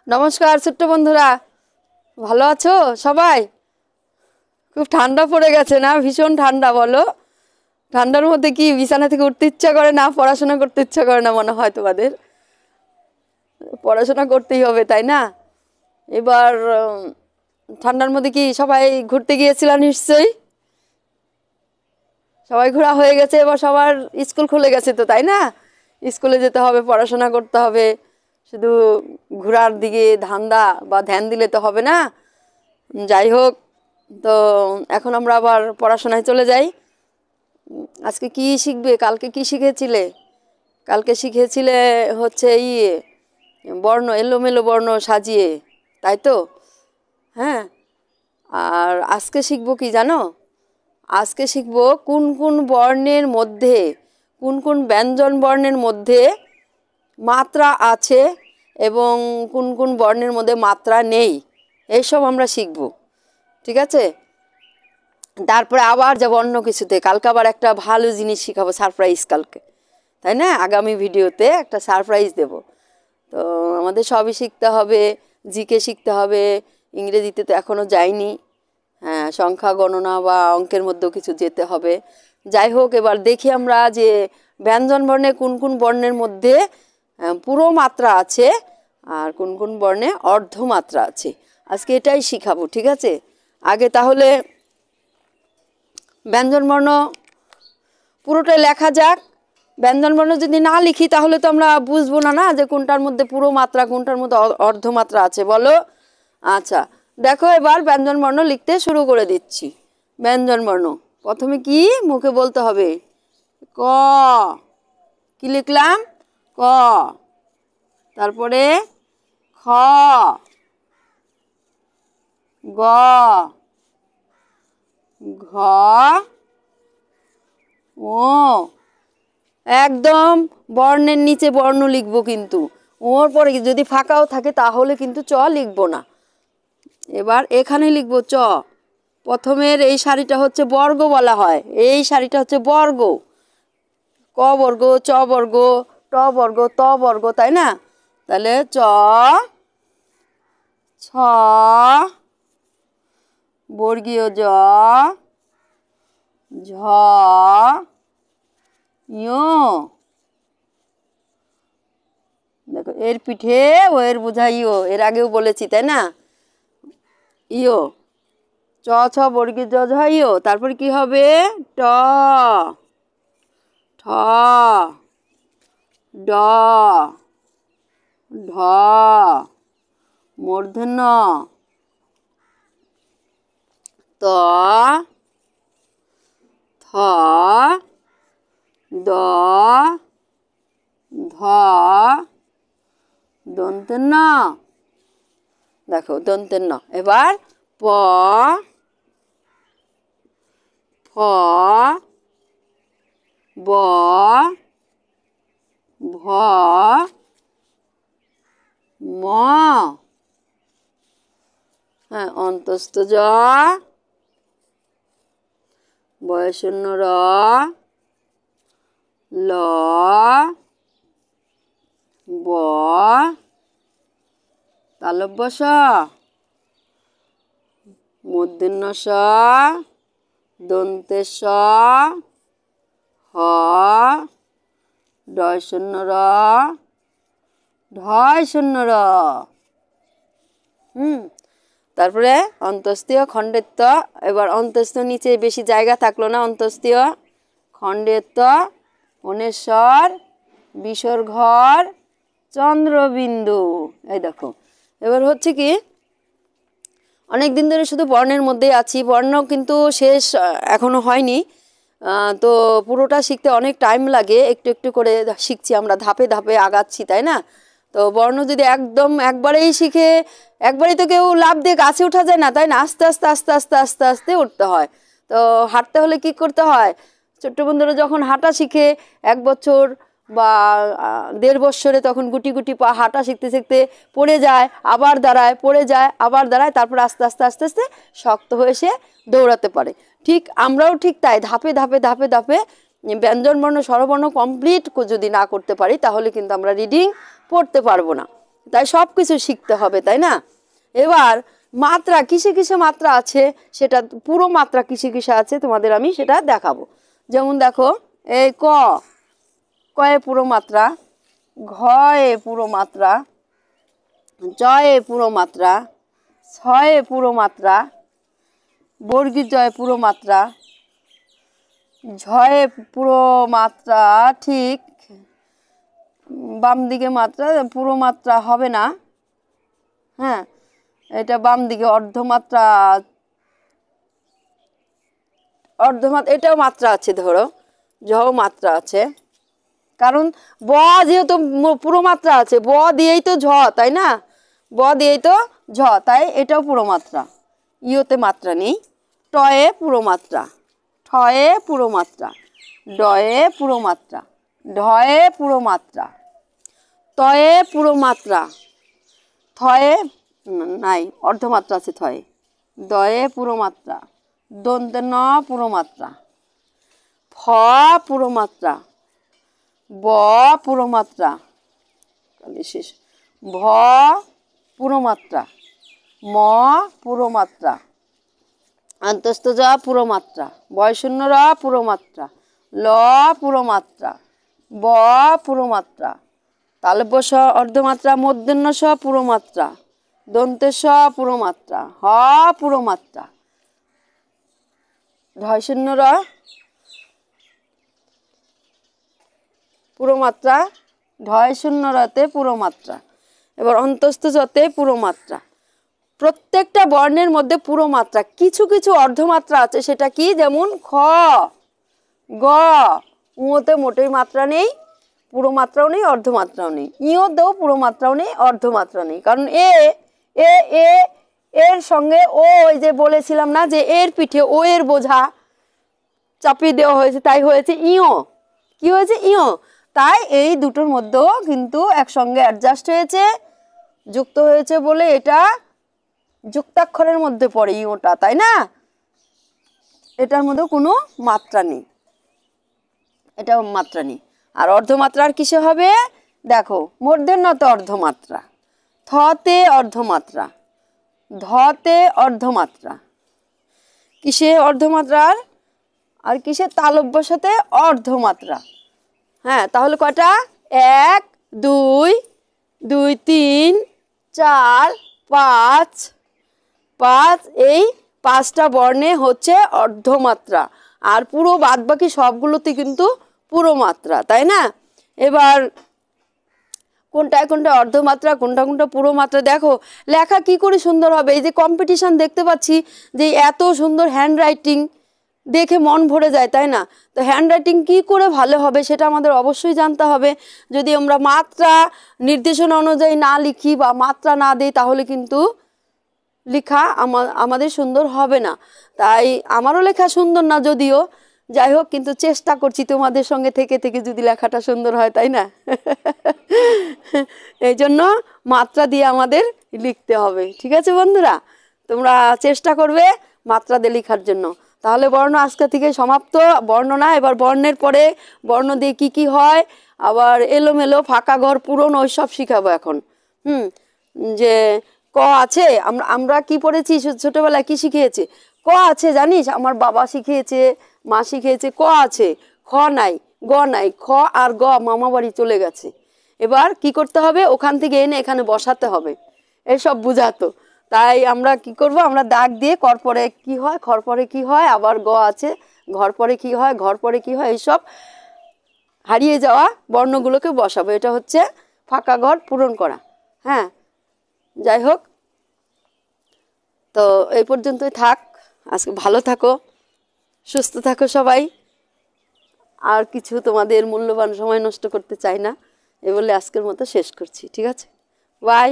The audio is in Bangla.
নমস্কার ছোট্ট বন্ধুরা, ভালো আছো সবাই? খুব ঠান্ডা পড়ে গেছে না? ভীষণ ঠান্ডা। বলো, ঠান্ডার মধ্যে কি বিছানা থেকে উঠতে ইচ্ছা করে না, পড়াশোনা করতে ইচ্ছা করে না মনে হয় তোমাদের? পড়াশোনা করতেই হবে, তাই না? এবার ঠান্ডার মধ্যে কি সবাই ঘুরতে গিয়েছিলাম নিশ্চয়ই? সবাই ঘোরা হয়ে গেছে, এবার সবার স্কুল খুলে গেছে তো, তাই না? স্কুলে যেতে হবে, পড়াশোনা করতে হবে। শুধু ঘোরার দিকে ধান্দা বা ধ্যান দিলে তো হবে না। যাই হোক, তো এখন আমরা আবার পড়াশোনায় চলে যাই। আজকে কি শিখবে? কালকে কি শিখেছিলে? কালকে শিখেছিলে হচ্ছে বর্ণ, এলোমেলো বর্ণ সাজিয়ে, তাই তো? হ্যাঁ। আর আজকে শিখবো কি জানো? আজকে শিখবো কোন কোন বর্ণের মধ্যে, কোন কোন ব্যঞ্জন বর্ণের মধ্যে মাত্রা আছে এবং কোন কোন বর্ণের মধ্যে মাত্রা নেই, এইসব আমরা শিখব। ঠিক আছে? তারপরে আবার যাব অন্য কিছুতে। কালকে আবার একটা ভালো জিনিস শিখাবো, সারপ্রাইজ কালকে, তাই না? আগামী ভিডিওতে একটা সারপ্রাইজ দেব। তো আমাদের সবই শিখতে হবে, জিকে শিখতে হবে, ইংরেজিতে তো এখনও যাইনি। হ্যাঁ, সংখ্যা গণনা বা অঙ্কের মধ্যেও কিছু যেতে হবে। যাই হোক, এবার দেখি আমরা যে ব্যঞ্জন বর্ণে কোন কোন বর্ণের মধ্যে পুরো মাত্রা আছে আর কোন কোন বর্ণে অর্ধ মাত্রা আছে। আজকে এটাই শিখাবো, ঠিক আছে? আগে তাহলে ব্যঞ্জনবর্ণ পুরোটাই লেখা যাক। ব্যঞ্জনবর্ণ যদি না লিখি তাহলে তো আমরা বুঝবো না না যে কোনটার মধ্যে পুরো মাত্রা, কোনটার মধ্যে অর্ধ মাত্রা আছে। বলো। আচ্ছা, দেখো, এবার ব্যঞ্জনবর্ণ লিখতে শুরু করে দিচ্ছি। ব্যঞ্জনবর্ণ প্রথমে কি মুখে বলতে হবে? ক। কি লিখলাম? ক। তারপরে খ, গ, ঘ, ও। একদম বর্ণের নিচে বর্ণ লিখবো, কিন্তু ওর পরে যদি ফাঁকাও থাকে তাহলে কিন্তু চ লিখবো না। এবার এখানে লিখবো চ। প্রথমের এই সারিটা হচ্ছে বর্গ বলা হয়, এই সারিটা হচ্ছে বর্গ। ক বর্গ, চ বর্গ, ট বর্গ, ত বর্গ, তাই না? তাহলে চ, ছ, বর্গীয় জ, ঝ, ইয়। দেখো, এর পিঠে ও এর বোঝা ইয়, এর আগেও বলেছি, তাই না? ইয়। চ, ছ, বর্গীয় জ, ঝ, ইয়। তারপর কি হবে? ট, ঠ, ড, ঢ, মূর্ধন্য ত, থ, দ, ধ, দন্তের ন। দেখো, দন্তের ন। এবার প, ফ, ব, ভ, ম। হ্যাঁ, অন্তস্থ জ, বয়শূন্য র, ল, ব, তালব্য স, মূর্ধন্য স, দন্তে স, হ, ডয়শূন্য র, ঢয়শূন্য র। তারপরে অন্তস্তীয় খণ্ডের ত। এবার অন্তস্থ নিচে বেশি জায়গা থাকলো না, অন্তস্তীয় খণ্ডের ত, অনেশ্বর, বিসর্ঘর, চন্দ্রবিন্দু। এই দেখো, এবার হচ্ছে কি, অনেক দিন ধরে শুধু বর্ণের মধ্যেই আছি, বর্ণ কিন্তু শেষ এখনো হয়নি। তো পুরোটা শিখতে অনেক টাইম লাগে, একটু একটু করে শিখছি আমরা, ধাপে ধাপে আগাচ্ছি, তাই না? তো বর্ণ যদি একদম একবারেই শিখে, একবারেই তো কেউ লাফ দিয়ে গাছে ওঠা যায় না, তাই না? আস্তে আস্তে আস্তে আস্তে আস্তে আস্তে উঠতে হয়। তো হাঁটতে হলে কি করতে হয়? ছোট্ট বন্ধুরা যখন হাঁটা শিখে 1 বছর বা 1.5 বছরে, তখন গুটি গুটি পা হাঁটা শিখতে শিখতে পড়ে যায়, আবার দাঁড়ায়, পড়ে যায়, আবার দাঁড়ায়, তারপর আস্তে আস্তে আস্তে আস্তে শক্ত হয়ে সে দৌড়াতে পারে। ঠিক আমরাও ঠিক তাই, ধাপে ধাপে ধাপে ধাপে ব্যঞ্জনবর্ণ স্বরবর্ণ কমপ্লিট যদি না করতে পারি তাহলে কিন্তু আমরা রিডিং পড়তে পারবো না। তাই সব কিছু শিখতে হবে, তাই না? এবার মাত্রা কিসে কিসে মাত্রা আছে, সেটা পুরো মাত্রা কিসে কিসে আছে তোমাদের আমি সেটা দেখাবো। যেমন দেখো, এই কয়ে পুরো মাত্রা, ঘয়ে পুরো মাত্রা, জয়ে পুরো মাত্রা, ছয়ে পুরো মাত্রা, বর্গীর জয়ে পুরো মাত্রা, ঝয়ে পুরো মাত্রা, ঠিক বাম দিকে মাত্রা, পুরো মাত্রা হবে না, হ্যাঁ এটা বাম দিকে অর্ধমাত্রা, এটাও মাত্রা আছে, ধরো ঝও মাত্রা আছে, কারণ ব যেহেতু পুরো মাত্রা আছে, ব দিয়েই তো ঝ, তাই না? ব দিয়েই তো ঝ, তাই এটাও পুরো মাত্রা। ইয়োতে মাত্রা নেই। টয়ে পুরো মাত্রা, ঠয়ে পুরো মাত্রা, ডয়ে পুরো মাত্রা, ঢয়ে পুরো মাত্রা, তয়ে পুরো মাত্রা, থয়ে নাই অর্ধমাত্রা আছে থয়ে, দয়ে পুরো মাত্রা, দন্তে ন পুরো মাত্রা, ফ পুরো মাত্রা, ব পুরো মাত্রা, শেষ, ভ পুরো মাত্রা, ম পুরো মাত্রা, অন্তস্থ জ পুরো মাত্রা, বয়শূন্য র পুরো মাত্রা, ল পুরো মাত্রা, ব পুরো মাত্রা, তালব্য স অর্ধমাত্রা, মূর্ধন্য স পুরো মাত্রা, দন্তে স পুরো মাত্রা, হ পুরো মাত্রা, ঢয়শূন্য র পুরো মাত্রা, ঢয়শূন্য রতে পুরো মাত্রা। এবার অন্তস্থ জতে পুরো মাত্রা। প্রত্যেকটা বর্ণের মধ্যে পুরো মাত্রা, কিছু কিছু অর্ধমাত্রা আছে, সেটা কি, যেমন খ, গ, উতে মোটেই মাত্রা নেই, পুরো মাত্রাও নেই, অর্ধমাত্রাও নেই। ইওতেও পুরো মাত্রাও নেই, অর্ধমাত্রা নেই, কারণ এ এর সঙ্গে ও, ওই যে বলেছিলাম না যে এর পিঠে ও এর বোঝা চাপিয়ে দেওয়া হয়েছে, তাই হয়েছে ইও। কি হয়েছে, ইও। তাই এই দুটোর মধ্যেও কিন্তু একসঙ্গে অ্যাডজাস্ট হয়েছে, যুক্ত হয়েছে বলে এটা যুক্তাক্ষরের মধ্যে পড়ে ইওটা, তাই না? এটার মধ্যে কোনো মাত্রা নেই, এটা মাত্রা নেই। আর অর্ধমাত্রার কিসে হবে, দেখো, মূর্ধন্যতে অর্ধমাত্রা, থতে অর্ধমাত্রা, ধতে অর্ধমাত্রা, কিসে অর্ধমাত্রার, আর কিসে, তালব্যর সাথে অর্ধমাত্রা। হ্যাঁ, তাহলে কয়টা, 1 2 2 3 4 5 এই 5টা বর্ণে হচ্ছে অর্ধমাত্রা, আর পুরো বাদবাকি সবগুলোতে কিন্তু পুরো মাত্রা, তাই না? এবার কোনটায় কোনটা অর্ধমাত্রা, কোনটা কোনটা পুরো মাত্রা, দেখো লেখা কি করে সুন্দর হবে। এই যে কম্পিটিশন দেখতে পাচ্ছি, যে এত সুন্দর হ্যান্ড রাইটিং, দেখে মন ভরে যায়, তাই না? তো হ্যান্ড রাইটিং কী করে ভালো হবে সেটা আমাদের অবশ্যই জানতে হবে। যদি আমরা মাত্রা নির্দেশনা অনুযায়ী না লিখি বা মাত্রা না দিই, তাহলে কিন্তু লেখা আমাদের সুন্দর হবে না। তাই আমারও লেখা সুন্দর না যদিও, যাই হোক, কিন্তু চেষ্টা করছি তোমাদের সঙ্গে থেকে থেকে যদি লেখাটা সুন্দর হয়, তাই না? এই জন্য মাত্রা দিয়ে আমাদের লিখতে হবে, ঠিক আছে বন্ধুরা? তোমরা চেষ্টা করবে মাত্রা দিয়ে লেখার জন্য। তাহলে বর্ণ আজকে থেকে সমাপ্ত। বর্ণ না, এবার বর্ণের পরে বর্ণ দিয়ে কি কি হয়, আবার এলোমেলো ফাঁকা ঘর পূরণ, ওই সব শিখাবো এখন। যে ক আছে, আমরা কি পড়েছি ছোটবেলায়, কি শিখিয়েছে, ক আছে জানিস, আমার বাবা শিখিয়েছে, মা শিখিয়েছে, ক আছে, খ নাই, গ নাই, খ আর গ মামা বাড়ি চলে গেছে। এবার কি করতে হবে, ওখান থেকে এনে এখানে বসাতে হবে, এসব বুঝাতো। তাই আমরা কি করব, আমরা দাগ দিয়ে কর পরে কি হয়, খর পরে কি হয়, আবার গ আছে, ঘর পরে কি হয়, ঘর পরে কি হয়, এইসব হারিয়ে যাওয়া বর্ণগুলোকে বসাবো। এটা হচ্ছে ফাঁকা ঘর পূরণ করা। হ্যাঁ, যাই হোক, তো এই পর্যন্তই থাক। আজকে ভালো থাকো, সুস্থ থাকো সবাই। আর কিছু তোমাদের মূল্যবান সময় নষ্ট করতে চাই না, এ বলে আজকের মতো শেষ করছি, ঠিক আছে? বাই।